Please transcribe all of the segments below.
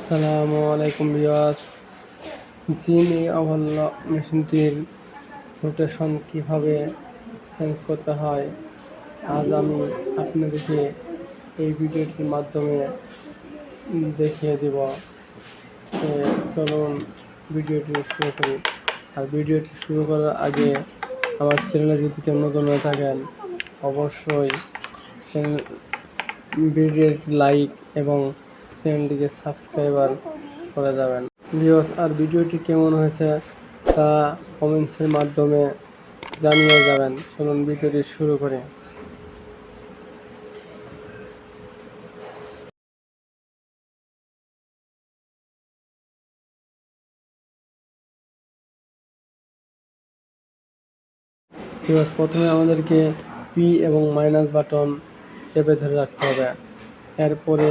আসসালামু আলাইকুম ভিউয়ার্স। জিনি অবহল্য মেশিনটির রোটেশন কিভাবে চেঞ্জ করতে হয় আজ আমি আপনাদেরকে এই ভিডিওটির মাধ্যমে দেখিয়ে দেব। চলুন ভিডিওটি শুরু করি। আর ভিডিওটি শুরু করার আগে আমার চ্যানেলে যদি কেউ নতুন হয়ে থাকেন অবশ্যই ভিডিওটি লাইক এবং চ্যানেলটিকে সাবস্ক্রাইবার করে যাবেন ভিউয়ার্স। আর ভিডিওটি কেমন হয়েছে তা কমেন্টসের মাধ্যমে জানিয়ে যাবেন। চলুন ভিডিওটি শুরু করে। ভিউয়ার্স, প্রথমে আমাদেরকে পি এবং মাইনাস বাটন চেপে ধরে রাখতে হবে। এরপরে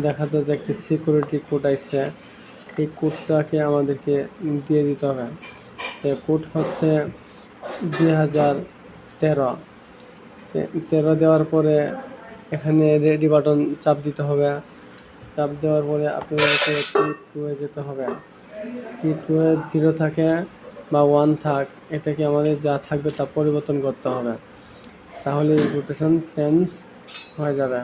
দেখা যায় যে একটি সিকিউরিটি কোড আসছে, এই কোডটাকে আমাদেরকে দিয়ে দিতে হবে। কোড হচ্ছে 2013 দেওয়ার পরে এখানে রেডি বাটন চাপ দিতে হবে। চাপ দেওয়ার পরে আপনাদেরকে P2 যেতে হবে। P2 0 থাকে বা 1 থাক, এটাকে আমাদের যা থাকবে তা পরিবর্তন করতে হবে, তাহলে রোটেশন চেঞ্জ হয়ে যাবে।